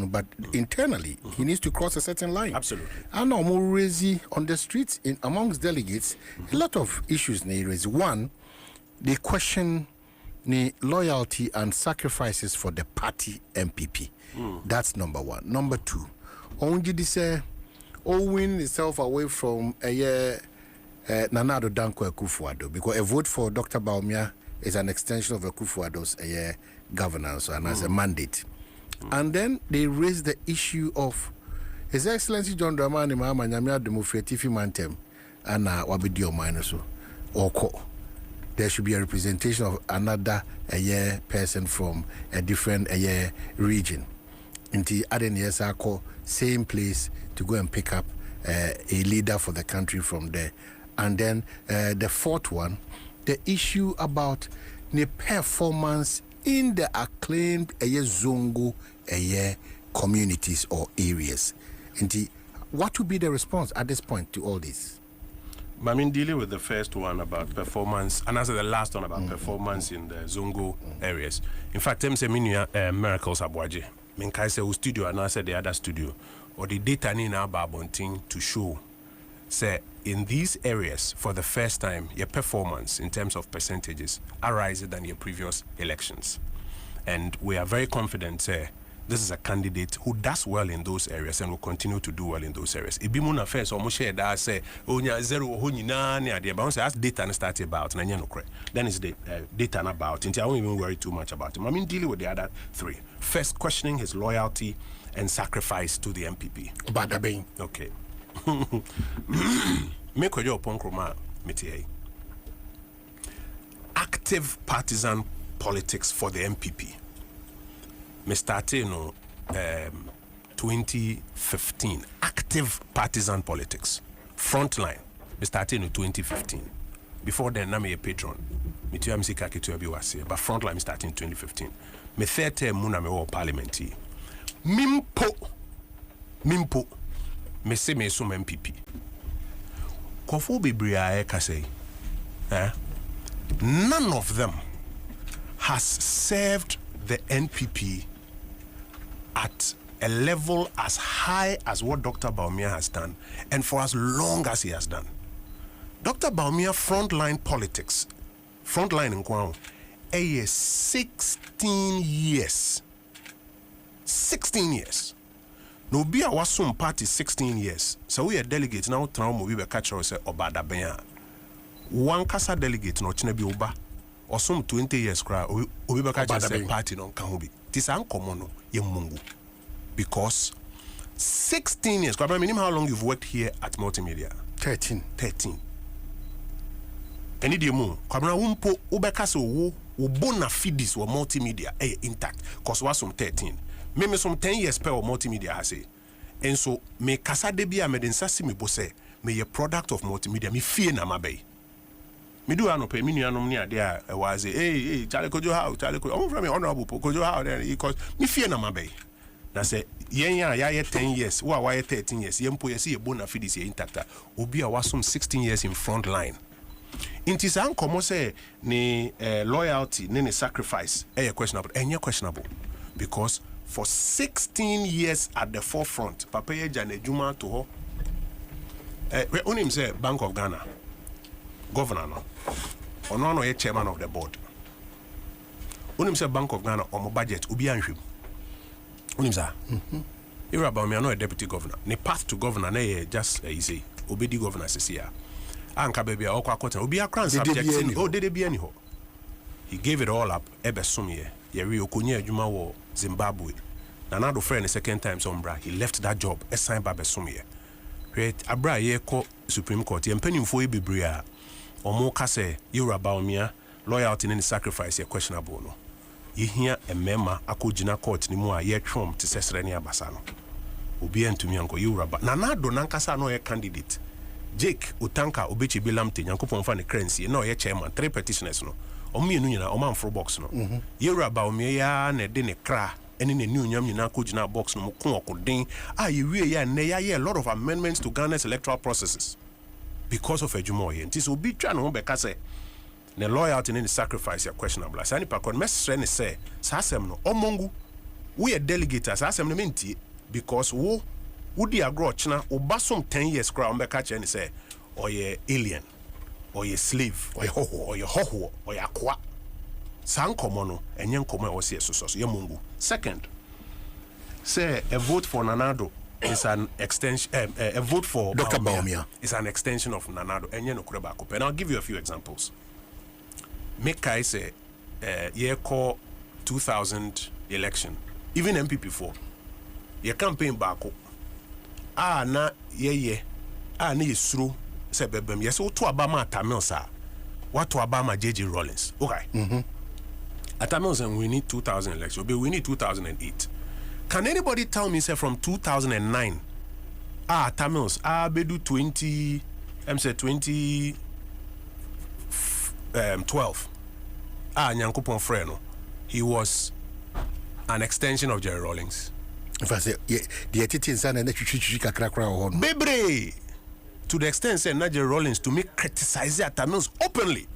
but internally, he needs to cross a certain line. Absolutely. And on the streets, amongst delegates, a lot of issues. One, they question the loyalty and sacrifices for the party MPP. That's number one. Number two, only say, win itself away from Nana Addo Dankwa Akufo-Addo, because a vote for Dr. Bawumia is an extension of Akufo-Addo's governance and as a mandate. And then they raised the issue of His Excellency John Dramani Mahama Nyamia Democratic Mantem and Wabidio Minoso or there should be a representation of another person from a different region. Until Aden Yesako, same place to go and pick up a leader for the country from there. And then the fourth one, the issue about the performance in the acclaimed Zongo communities or areas. Until what would be the response at this point to all this? I mean, dealing with the first one about performance, and also the last one about performance in the Zongo areas. In fact, I'm saying miracles abwaje. I say studio and I said the other studio, or the data in our babonting to show, say in these areas for the first time, your performance in terms of percentages are riser than your previous elections, and we are very confident. Say this is a candidate who does well in those areas and will continue to do well in those areas. Ibimuna first almost share that say onya zero honina ne ade ba say as data and start about na nya no kre. Then is the data and about. I won't even worry too much about him. I mean dealing with the other three. First, questioning his loyalty and sacrifice to the MPP. Bada bing. Okay. Me Kojo Oppong Nkrumah metie. Active partisan politics for the MPP. Me started in 2015. Active partisan politics. Frontline. Me started in 2015. Before then, I'm a patron. Me too am sika kitu abi wase. But frontline me started in 2015. Me third term muna me war parliament. Mimpo. Me se me sum MPP. Kofo bebre ka say. None of them has served the NPP at a level as high as what Dr. Bawumia has done, and for as long as he has done. Dr. Bawumia frontline politics, frontline in Kwao, 16 years. 16 years. No be a wasum party 16 years. So we are delegate now. Trauma we were catch us obada benya. One kasa delegate no chine bi oba. Or some 20 years cry. We were catch us party no kahubi. This uncommon no ye mungu. Because 16 years. I mean, how long you've worked here at Multimedia? 13. Any day more. Kamera wumpo ubekase wo bona fides or Multimedia intact. Cause was some 13. Me some 10 years per Multimedia I say. And so me kasa debia me den sasi me bose me a product of Multimedia me fear na mabe. Me do ano pe me nuanom ne ade a was hey Charlie Kojo how Charlie Kojo I'm from me honorable Kojo how then because me fear na mabe. Na say yen ya 10 years wa 13 years yempo ye see bona fides intact obi a wasum 16 years in front line. Inti sa nkomo say ni loyalty ni sacrifice questionable questionable because for 16 years at the forefront papa ye jane juma to ho we onim say Bank of Ghana governor no ono ye chairman of the board onim say Bank of Ghana omo budget obi anhwem onim sa Ira about me no a deputy governor ne path to governor na ye just easy obedi governor sesia anka baby okwa akota obi akran subject dede bi ani ho he gave it all up ebesom ye ri okonye adwuma wo Zimbabwe. Nana Addo friend the second time sombra he left that job assign ba besom ye. Right abra ye ko Supreme Court ye mpanimfo e bebre a omo ka say Yoruba Bawumia loyalty and sacrifice ye questionable no. Ye hia emema akogina court ni mu a ye twom te sesere ne abasa no. Obi antumi anko Yoruba. Nana Addo nankasa no ye candidate. Jake Utanka Obechi Bilamte Nyankopon fa ne currency no ye chairman 3 petitioners no. Omienu nyina omanfro box no. Yoruba Bawumia ya na de ne kra ene ne new nyam nyina kogina box no mo kon okoden a ye wie ya ne ya a lot of amendments to Ghana's electoral processes because of adwuma ye. Nti so obi twa no be ka say ne loyalty and the sacrifice are questionable. Sani pa kon mesre ne say sa asem no omongu we a delegate as assembly because wo di agro china obasom 10 years kra on be catch and say or ye alien or ye slave or ye hoho or ye akwa san komono enye nkomo o se so ye mungu. Second, say a vote for Nanado is an extension a vote for Dr. Baumia is an extension of Nanado enye no kura ba ko. And I'll give you a few examples. Make I say year call 2000 election, even MPP4 your campaign back na ye na yesuru se bebem yes wo to abama Atamilsa what to abama JJ Rawlings okay Atamilsa we need 2000 election but we need 2008. Can anybody tell me say from 2009 Atamils bedu 20 say 2012 Nyankopon Freno he was an extension of Jerry Rawlings. If I say the attitude and then Bebre to the extent say Jerry Rawlings to make criticize Atamils openly,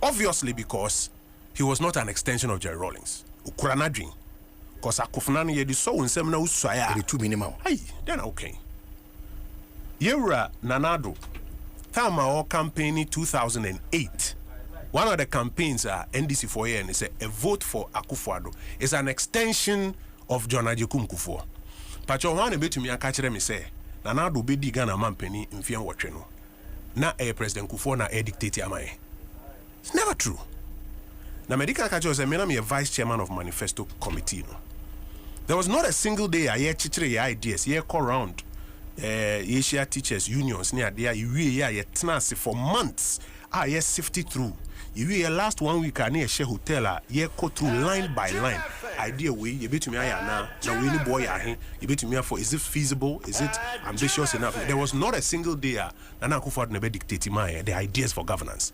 obviously because he was not an extension of Jerry Rawlings. Ukuranadrin, because Akufnani yedi so unsemna uswaya. The two minimum. Hey, then okay. Yera Nanado, Tama or campaign in 2008. One of the campaigns NDC for year and it's a vote for Akufo-Addo. It's an extension of John Agyapong Kufuor. But you want to be to me and catch them say, Nanado be di Ghana mampeni in Fian Wacheno. Na President Kufuor na dictate amae. It's never true. Na medical catcher was a vice chairman of manifesto committee. No? There was not a single day I hear chichire ideas, here call round Asia teachers unions near there you for months. Yes, sifty through. You last 1 week I near share hotel ye go through line by line. Idea way you bet to me now we any boy you bet to me for is it feasible? Is it ambitious enough? There was not a single day Nana Akufo-Addo never dictate the ideas for governance.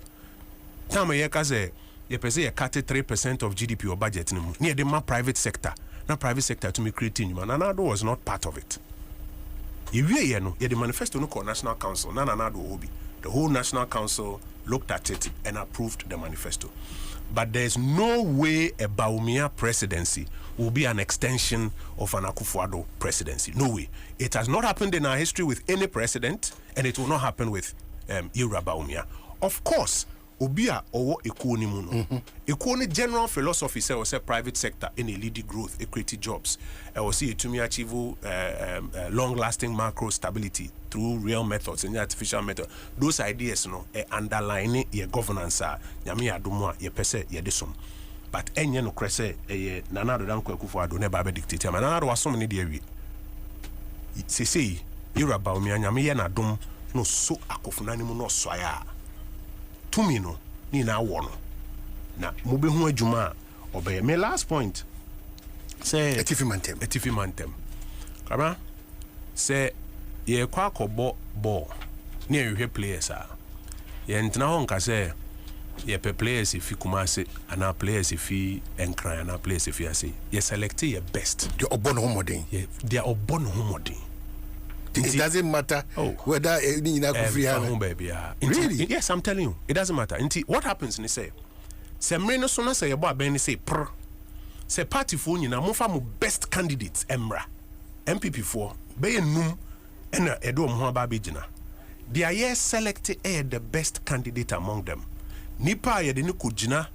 Time ye kaze ye pese ye cut 3% of GDP or budget near the private sector. Now private sector to me creating man. Nanado was not part of it. You know, the manifesto no call National Council, Nanado Obi. The whole National Council looked at it and approved the manifesto. But there's no way a Baumia presidency will be an extension of an Akufo-Addo presidency. No way. It has not happened in our history with any president, and it will not happen with Ira Baumia. Of course, Obia or Ekuni Muno. Ekuni general philosophy say private sector in a leading growth, equity jobs. I will see it to me achieve long-lasting macro stability through real methods and artificial method. Those ideas, underline your governance. Yami adumwa ye pese ye disum. But enye no krese Nanado danko Akufo-Addo never be dictate. Nanado was so many dear. Say Ira Baumia nyami ye na dum no so akofuna mu no soya. Tumi no ni na wo no na mo be hu adwuma obey me last point say etifi mantem kaba say ye kwa kobo ball ni ehwe players ye ntna ho nka say ye pe players ifi Kumasi ana players ifi Nkran ana players ifi ase ye select your best the obon homodin they are obon homodin. It doesn't matter whether any really? Yes, I'm telling you, it doesn't matter. What happens in say, Semreno Sona say about Ben say pr say party for you now mo best candidates Emra MPP4 be num and Addo Mhoaba Bejina. They are here selected the best candidate among them. Nipa ye de ni kujina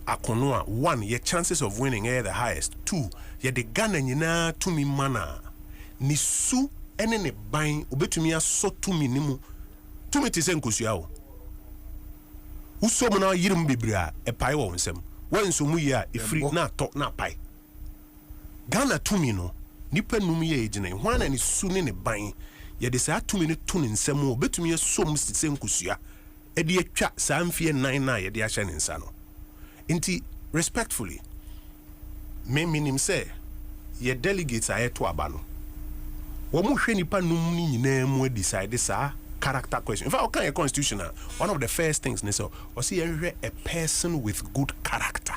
akonoa. One, your chances of winning are the highest. Two, ye de Ghana nyina to me mana ni su ene ne ban obetumi aso tumi nimu tumi te se nkosua o uso mo na yirim bebra e pai wo nsem wanso mu yi a efri na to na pai Ghana tumi no nipa num ye ejina hwana ne su ne ne ban ye de sa tumi ne to ne nsem o betumi aso mu se nkosua e de atwa sa amfie nan na ye de ahye ne nsa no nti respectfully me minim say ye delegates ayeto aba no Womu hwe nipa num ni nyina mu decide sa character question. In fact, okay, a constitutional one of the first things so was see a person with good character.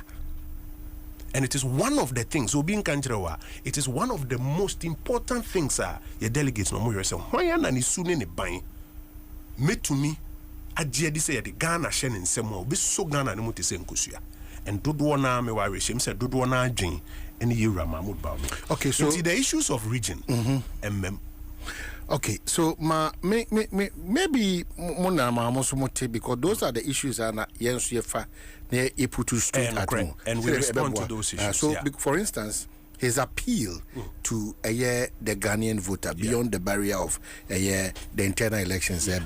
And it is one of the things so being kanjerewa, it is one of the most important things your delegates no more yourself. Why na ni sune ne ban me to me agye di say the Ghana hye ne nsem o be so Ghana ne mo te se nkosua. And dodo na me wa rehye say dodo na adwen any Yura Mahmoud Baumi. Okay, so the issues of region okay, so maybe mona ma mosomote because those are the issues and yensu yefa ne eputu straight at home. And we respond to those issues. So for instance, his appeal to the Ghanaian voter beyond the barrier of the internal elections they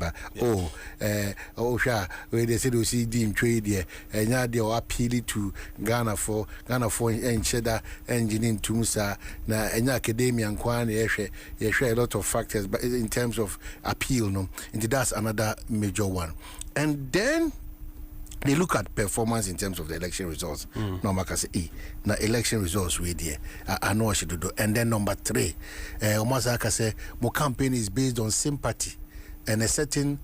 said we see dim trade here and now they are appealing to Ghana for and cheddar engineering tumsa na enya academia and kwan a lot of factors but in terms of appeal no and that's another major one. And then they look at performance in terms of the election results. No, I can say, na election results we there. I know what she do. And then number 3, almost I can say, my campaign is based on sympathy and a certain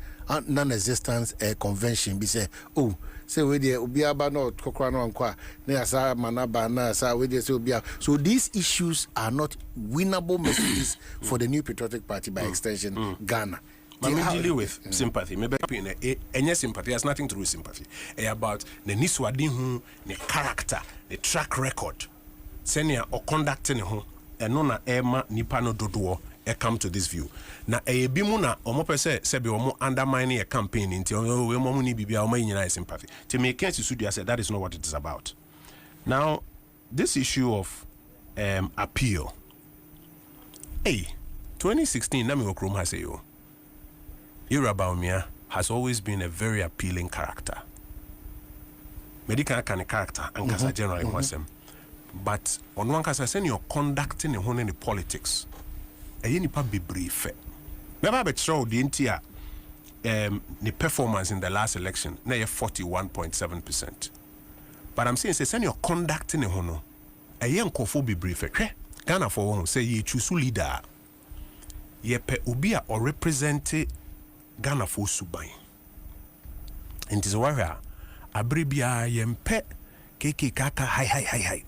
non-existence convention. Be say, oh, say we there, ubi aba no kokrano ankwa. Ne asa manaba na asa we there say ubi. So these issues are not winnable messages for the New Patriotic Party by extension, Ghana. But we deal with sympathy. Maybe any sympathy has nothing to do with sympathy. It's about the niswadin the character, the track record. Senior or conducting who and nona ema nipano dodo come to this view. Na bimuna omo say sebi omo undermining a campaign until we mo ni bibia omo nyina sympathy. To make sense studio said that is not what it is about. Now this issue of appeal. 2016 Nami Nkrumah has say Ira Baumia has always been a very appealing character. Medical kind of character and Kasa general in Wasem. But on one case, I say you're conducting in the politics. A nipa be brief. Never be show the entire the performance in the last election, na 41.7%. But I'm saying say you're conducting a hono. A young kofo be brief. Ghana for one say ye choose leader. Ye pe ubia or represent Ghana for subai. And it is warrior. Abribia yempe keke kaka hi.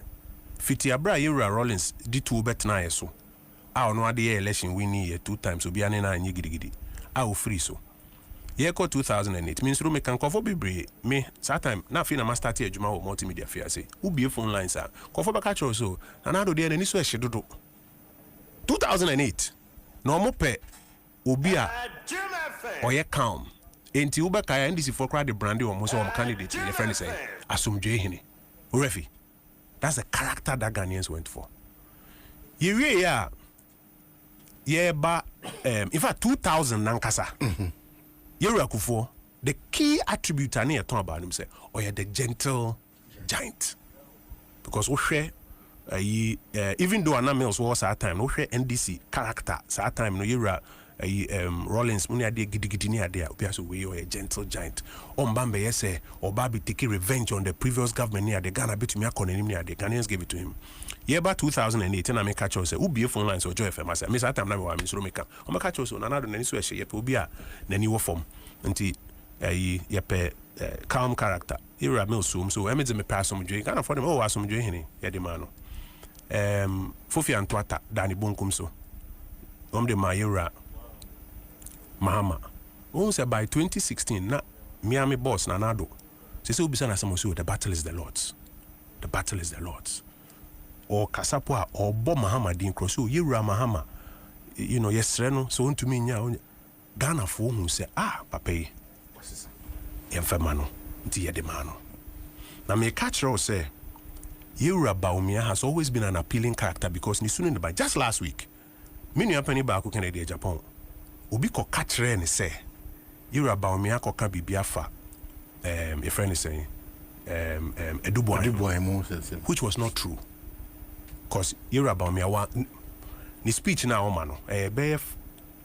Fiti abra Yura Rollins di 2 bet na yeso. A ono ade election winning 2 times obi ane na anyi gidigidi. A o free so. Ye ko 2008 means ro me kan kofo bebre me that time na fi na master tia adwuma wo multimedia fair say. Wo bie phone lines a kofo beka cho so. Na na do de ni so ehye dodo. 2008 no mo pe obi a oye calm. Enti ubeka ya NDC for crowd the brandy or most of candidate your friend say asumdwe hini. Urefi. That's the character that Ghanaians went for. In fact 2000 nankasa. Kufo, the key attribute I need to talk about him say the gentle giant. Because we share even though Anamels was at time, we share NDC character at time no Yura Rollins muni ade gidigidi ni ade obiaso we a gentle giant ombambe yese obabi taking revenge on the previous government ni ade Ghana betumi akonanim ni ade Ghanaians gave it to him year about 2008 na me catch us say ubi phone lines or Joy FM say me that time na me wa me so meka o me catch us na na do nani so ehye ye pe obi a nani wo form nti ye pe calm character era me so e me de me pass some Joy Ghana for them oh asom Joy hini ye de ma no Fofi Antwata Dani Bonkum so de Mayura Mahama. Who said by 2016 na Miami boss na Addo. Say ubisa na samosu the battle is the Lord's. The battle is the Lord's. Or Kasapwa or Bo Mahama din cross Yura Mahama. You know yesreno so unto me nya Ghana for who say papa yemfemano nti ye de mano. Na me catch her say Yura Baumia has always been an appealing character because ni sunu by just last week. Many apani ba ko Canada Agyapong. Obi ko katre ne say Yura Baumia ko ka bibia fa a friend is saying Addo, which was not true. Cause Yura Baumia wa ni speech na o mano be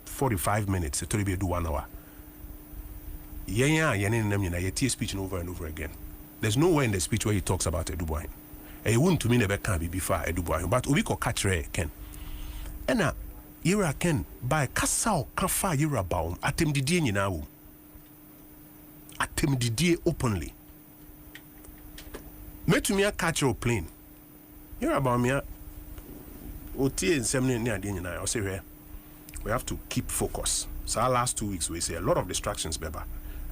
45 minutes to be do 1 hour. Yenya nem na ye speech over and over again. There's nowhere in the speech where he talks about Addo. He wouldn't to me never can be before Addo, but Obi ko katre ken. Ena Yura ken by Kasao Kafa Yura Baum atem didie nyina wo. Atem didie openly. Metumi catch your plane. Yura Baum ya otie nsem ne ade nyina o say we have to keep focus. So our last 2 weeks we say a lot of distractions beba.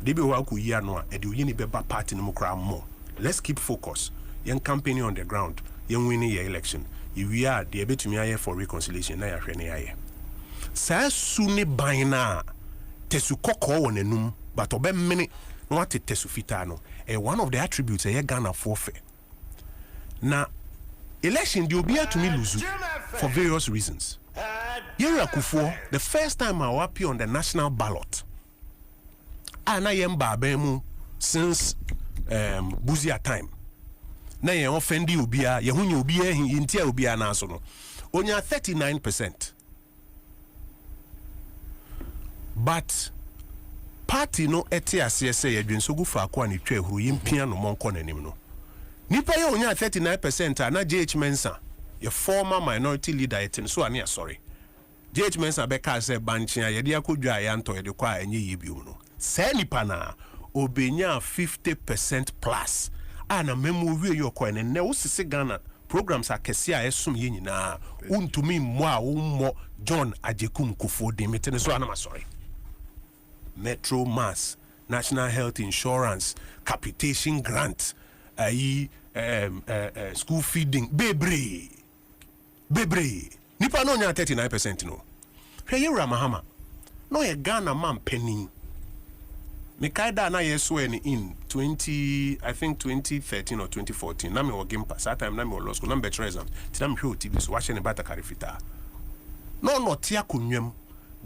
Debi wa ku yi ano a e de oyi ni beba party no kra more. Let's keep focus. Young campaigning on the ground. yen winning your election we are the bit me aye for reconciliation na ya hwe ne aye sa su ne ban na tesu kokko won enum but obemmene no what tesu fita no one of the attributes Ghana forfeit na election the obi to me lose for various reasons. Yeri Akufo, the first time I appear on the national ballot, na yemba abemu since Buzia time. Na ye offendi obia, ye hunye obia intia obia na so no. Onya 39%. But party no eti ase say yedwensogu fa akwa ne twa huru yimpia no monko nanim no. Nipa ye onya 39% na JH Mensa, your former minority leader etin so ane sorry. JH Mensa beka say banchia ye de akodwa ya nto ye de kwa enye yibium no. Say nipa na obenya 50% plus. Ana memo wie yo kwa ne wo sisi Ghana programs akese a esum ye nyina untumi mmo a ummo John Agyapong Kufo de metene so ana sorry. Metro Mass, National Health Insurance, capitation grant, school feeding, bebre. Nipa no nya 39% no. Hwe Ramahama. No ye Ghana man penny. Me kaida na yeso in 2013 or 2014. Na me wo game pass. That time na me wo law school. Na me better exam. Ti na me hwe TV so wa hye ne bata karifita. No tia kunwem.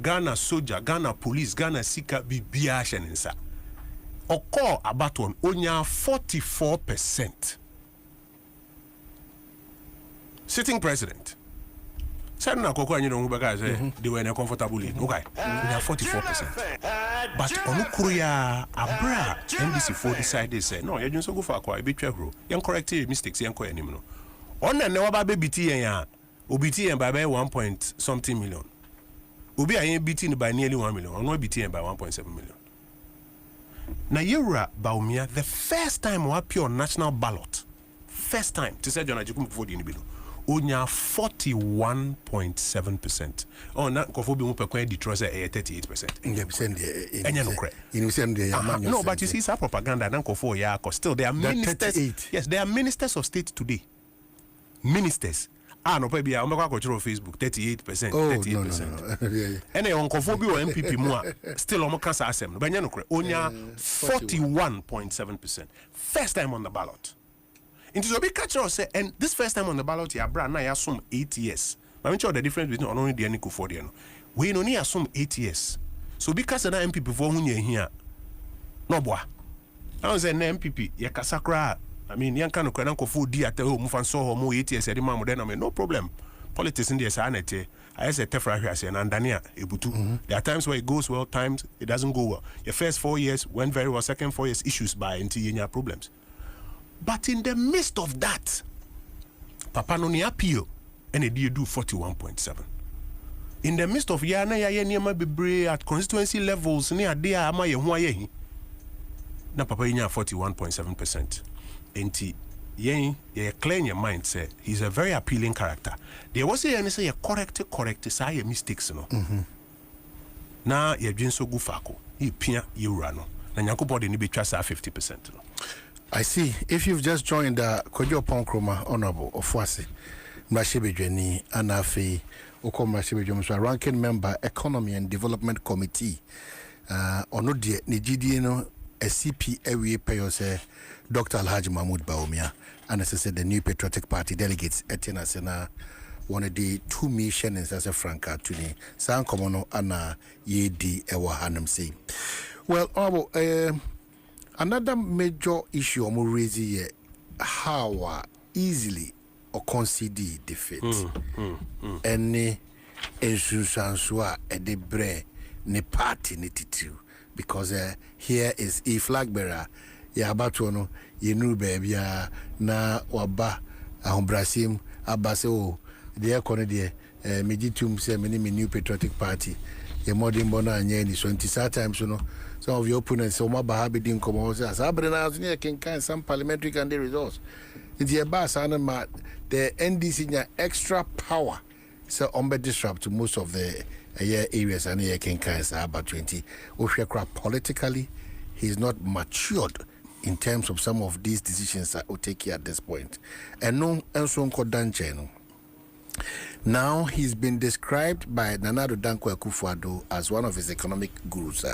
Ghana soldier, Ghana police, Ghana sika bibia hyenensa. Oko abaton onya 44%. Sitting president. Said na koko anyi no baka say they were in a comfortable league. Okay. Onya 44%. But onukuru ya abra NDC for decided say no, you just go for akwa ebetwa hro. Yen correct mistakes yen ko anim no. Onna ne waba be biti yen ya. Obiti yen by 1 point something million. Obi ayen beaten by nearly 1 million, or no beaten by 1.7 million. Na Yera Baumia, the first time we appear on national ballot, first time, to say John Agyapong Kufo di nibilo, onya 41.7%. Oh, na Kufo bi mupe kwen Detroit say 38%. No, but you see, it's a propaganda. Na Kufo ya, cause still there are ministers. Yes, there are ministers of state today. Ministers. No, probably I'm going to control Facebook 38%. Oh, 38%. No. And on Kofobi or MPP more still on cancer assembly. But onya 41.7%. First time on the ballot. It is a big catcher say, and this first time on the ballot, ya brand na ya assume 8 years. But I'm sure the difference between only the Niku for the we only assume 8 years. So because of that MPP before when you here, no boy. I was an MPP, ya kasakra. I mean, young can go food di at home and so more 8 years. No problem. Politics in the sanity. I said, Tefra say, and Dania, Ebutu. There are times where it goes well, times it doesn't go well. Your first 4 years went very well, second 4 years, issues by until you have problems. But in the midst of that, Papa no ni appeal, and it did do 41.7. In the midst of Yana Yama Bebre at constituency levels, near Dia Ama Yahuaye, na Papa Yanya 41.7%. Enti yen ye clear in your mind say he's a very appealing character. There was a say correct say mistakes no. Na ye dwen so gu fako. He pia ye wura no. Na Nyankopon de ni betwa sa 50% no. I see. If you've just joined the Kojo Oppong Nkrumah Honorable Ofuase Mrashebedweni Anafi Okomrashebedweni ranking member Economy and Development Committee ono de nigidi no SCP ewe payo say Dr. Alhaji Mahmoud Baumia and as I said the New Patriotic Party delegates etina sena one of the 2 missions as a franca to ni san komono ana yedi ewa hanam say. Well, another major issue I'm raising how easily or concede defeat any insusansua edebre ne party ne titu because here is a flag bearer ya abatu no yenu baby na waba ahombrasim abase o de ekone de mejitum say me New Patriotic Party ye modern bona anya ni so nti times no some of your opponents so maba ha be din komo say asabre na so ne can some parliamentary candidate results nti e ba sa na ma the NDC nya extra power so ombe disrupt most of the areas and can say about 20 politically he's not matured in terms of some of these decisions that will take here at this point. And no, and so on. Now he's been described by Nana Addo Dankwa Akufo-Addo as one of his economic gurus.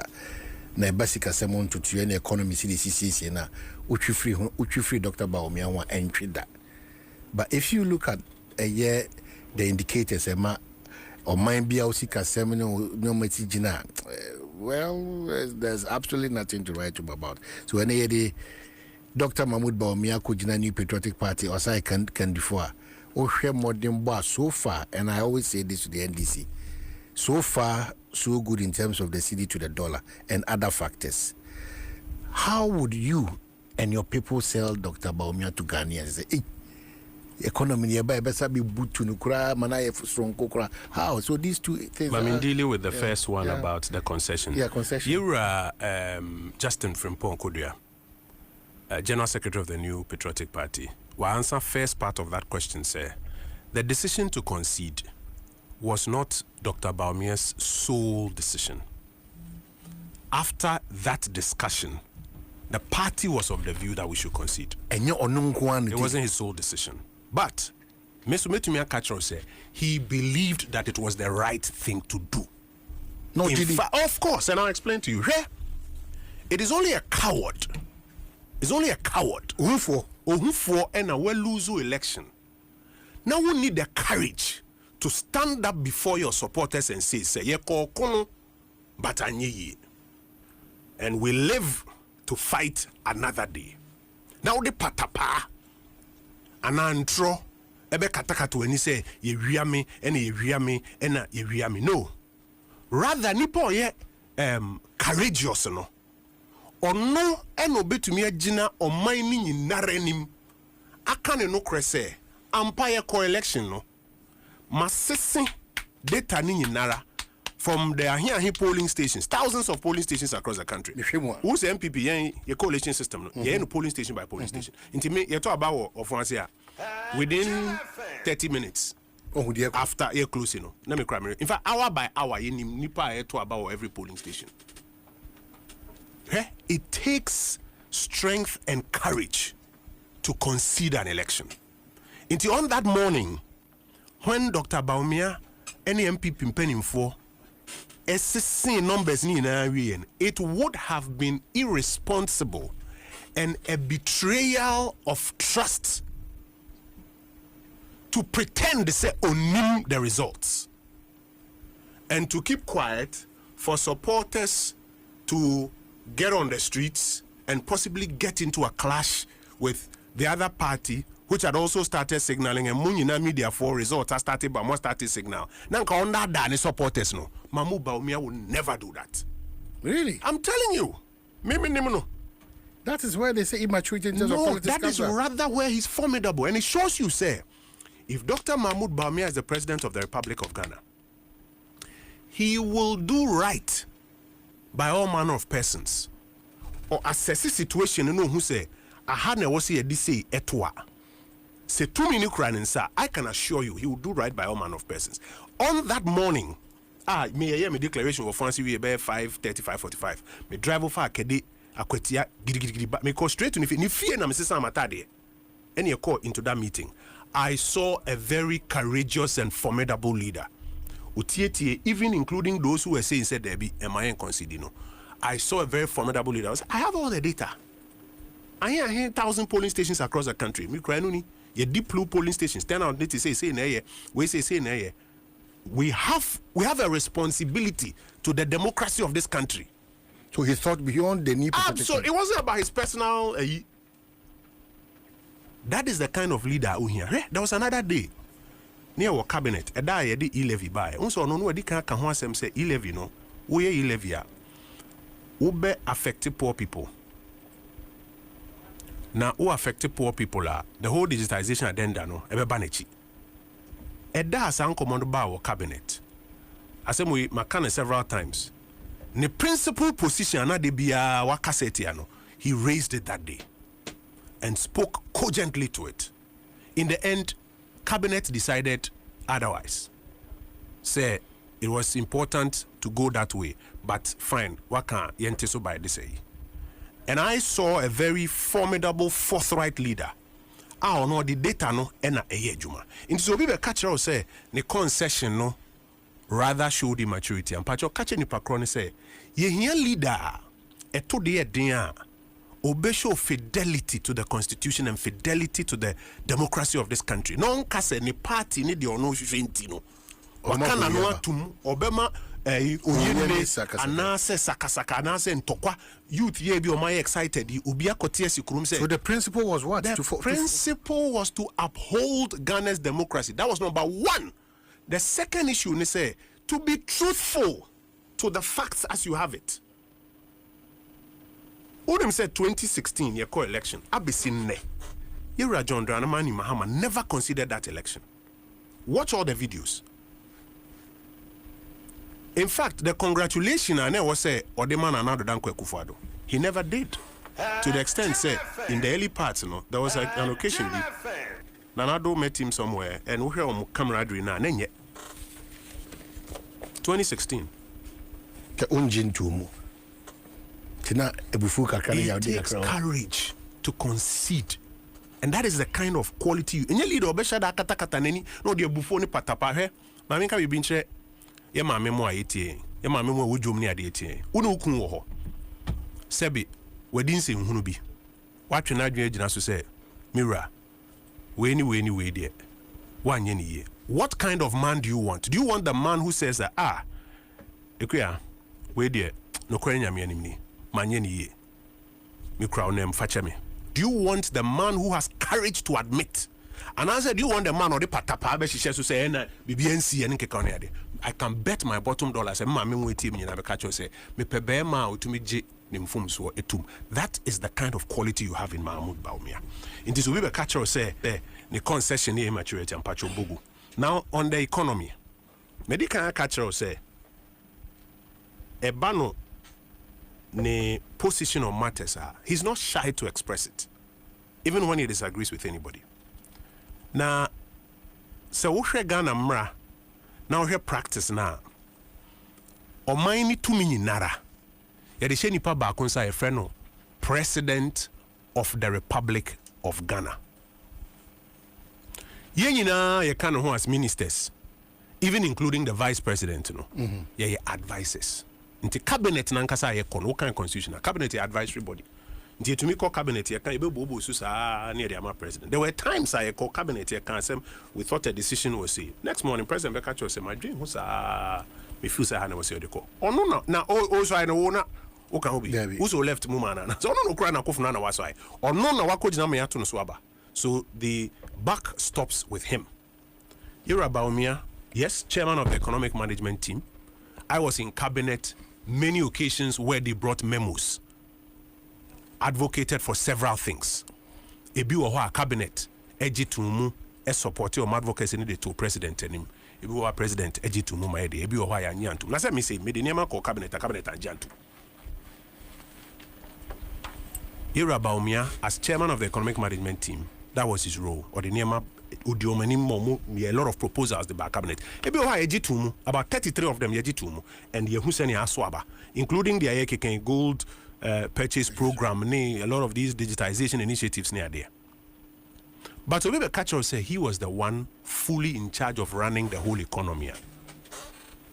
Na basika semon to the economy CDC na uchi free Dr. Bawumia wa entry that. But if you look at a year the indicators or mind be ausika semino no metijina, well, there's absolutely nothing to write about. So any day Dr. Mahmoud Bawumia Kujina New Patriotic Party or say can before modern bar so far, and I always say this to the NDC, so far so good in terms of the cedi to the dollar and other factors. How would you and your people sell Dr. Bawumia to Ghanaians? Say, hey, economy nearby better be boot to Nukra, Manaya strong kokra. How? So these two things. I mean, dealing with the first one about the concession. Yeah, concession. You're Justin Frimpong Kodua, General Secretary of the New Patriotic Party. We'll answer first part of that question, sir. The decision to concede was not Dr. Bawumia's sole decision. After that discussion, the party was of the view that we should concede. It wasn't his sole decision. But Mr. Metumia Kachro said he believed that it was the right thing to do. No, of course, and I'll explain to you. It is only a coward. It's only a coward who for and will lose the election. Now we need the courage to stand up before your supporters and say ye kono but and we live to fight another day. Now the patapa anantro ebe katakatu eni say ye wiame and ye wiame and ye wiame. No, rather nipo ye courageous no. Or no eno betumi agina o man ni nyinara nim aka ne no krese empire co-election no masese data ni nyinara from the here polling stations, thousands of polling stations across the country. Who's the MPP your coalition system no no polling station by polling station inti me you talk about of one say within 30 minutes after you closing no let me cry in fact hour by hour you nipa to about every polling station. It takes strength and courage to concede an election. Until on that morning, when Dr. Bawumia, any MP pimping for, SSC numbers it would have been irresponsible and a betrayal of trust to pretend to say onim the results and to keep quiet for supporters to get on the streets and possibly get into a clash with the other party, which had also started signaling, and Munina media for results has started, but must started signal. Now, on that, supporters no. Mahmoud Bawumia will never do that. Really? I'm telling you. No. That is where they say immaturity in terms of politics. That is rather where he's formidable. And it shows you, say, if Dr. Mahmoud Bawumia is the president of the Republic of Ghana, he will do right by all manner of persons or assess the situation you know who say I had never see a say etwa say 2 minutes crying sir I can assure you he will do right by all manner of persons. On that morning me hear me declaration of fancy we about 5:35:45 me drive over akede akwetia gidi me go straight to ni fear na me say am atade and you call into that meeting. I saw a very courageous and formidable leader. Even including those who were saying said there be MIN concede. I saw a very formidable leader. I have all the data. I hear 1,000 polling stations across the country. Me cry no ni. Ye deep blue polling stations. Turn out need to say na ye. We say na ye. We have a responsibility to the democracy of this country. So he thought beyond the need. Absolutely. It wasn't about his personal. That is the kind of leader who here. There was another day. Near our cabinet, a die the e-levy by. Also, no, we can't say e-levy no. We e-levy ube affected poor people. Now, who affected poor people are the whole digitization agenda no. Ebe banechi. Eda has uncommanded by our cabinet. I said we makane several times. The principal position na de biya wakaseti ano. He raised it that day and spoke cogently to it. In the end, Cabinet decided otherwise. Say it was important to go that way, but fine, what can yenteso by this say? And I saw a very formidable forthright leader. I know the data no ena eye juma. Into so be catch her say the concession no rather showed the maturity. And Pacho catch ni pakroni say ye here leader e to de dia obe show fidelity to the constitution and fidelity to the democracy of this country. No nkase ni party ni de ono hwehwenti no. Wakana no atum obema oyene anase sakasaka anase ntokwa youth ye bi o my excited obi akote asikurum say. So the principle was what? The principle was to uphold Ghana's democracy. That was number one. The second issue ni say to be truthful to the facts as you have it. Odem said 2016 ye call election abesinne. Yera John Dramani Mahama never considered that election. Watch all the videos. In fact, the congratulation I was say Odeman and Addo Dankwa Akufo-Addo. He never did. To the extent say in the early parts, there was an occasion Nanado met him somewhere and we hear camaraderie na nenye. 2016. It takes courage to concede. And that is the kind of quality you. Any leader obesha da kata kata neni no de bufo ni patapa he. Mami ka bibi nche ye maame mo ayetie. Ye maame mo wodwom ni ade etie. Unu ukun wo ho. Sebi wedin se nhunu bi. Watwe na adwen agina so say Mira. We ni de. Wanye ni ye. What kind of man do you want? Do you want the man who says that ekuya we de no kwanya me anim ni. Manye ni ye. Me crown name facha me. Do you want the man who has courage to admit? And I said, do you want the man or the patapa she says to say BBNC and Kekone? I can bet my bottom dollar say mammy wait me and catch say me pebe ma to me j nimfum so etum. That is the kind of quality you have in Mahmoud Baumia. In this we be catcher say the concession here maturity and pacho bogu. Now on the economy, medical catcher say Ebano ne position on matters he's not shy to express it even when he disagrees with anybody. Now so we Ghana mra now here practice now o mine to me nara ya de she nipa ba konsa e friend no president of the Republic of Ghana. Ye nyina ye kan ho as ministers even including the vice president no ye advisors. Into cabinet nankasa ye kon what kind of constitution cabinet advisory body into to me call cabinet ye kan ebebo susa near the ama president. There were times I call cabinet ye kan say we thought a decision was say next morning president Bekacho say my dream was me feel say na was say the call oh no na also I know na o kan obi who's left mumana na so no kra na kofuna na wasai or no na wako jina me ato no so aba. So the buck stops with him. Yera Baumia, yes, chairman of the economic management team. I was in cabinet many occasions where they brought memos, advocated for several things. Ebi wo ho cabinet ejitumu e support your advocacy ni to president enim. Ebi wo president ejitumu ma ede ebi wo ho ya nyantum. Na say me say me de niam call cabinet anjantum. Yera Baumia as chairman of the economic management team, that was his role. Or the niam a lot of proposals the back cabinet. About 33 of them and the Hussein Aswaba, including the Ayeke gold purchase program, a lot of these digitization initiatives near there. But Obebe Kacho said he was the one fully in charge of running the whole economy.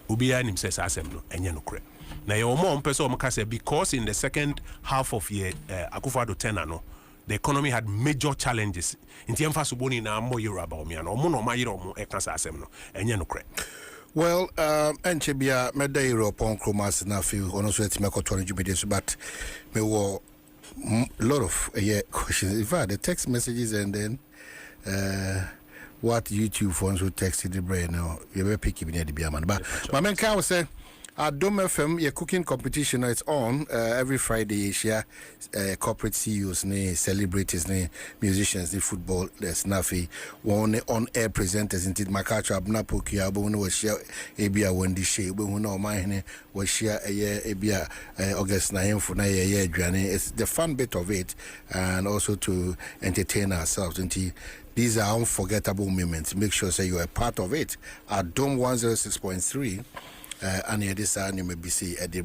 Ubia himself assemble and yanukre. Now your mom person because in the second half of year Akufo-Addo tenure the economy had major challenges. In the emphasis suboni na mo Yoruba omiano omo no mayiro mo ekasa asem no enye no kre. Well, enchebia Kojo Oppong Nkrumah na feel ono so etime koto njumedeso but me wo lot of questions. In fact, the text messages and then what YouTube phones who texted the brain now you be pick near the biaman. But my man can say Addo FM, your cooking competition it's on every Friday. Share corporate CEOs, celebrities, musicians, football, snaffy, one on-air presenters. Indeed, Makacho Abnapoki, Abu was share Abia Wendy Shea, we know mine was share a year Abia August 9 for 9 year journey. It's the fun bit of it, and also to entertain ourselves. Indeed, these are unforgettable moments. Make sure say you are part of it. At Dome 106.3. And here this you may be see at the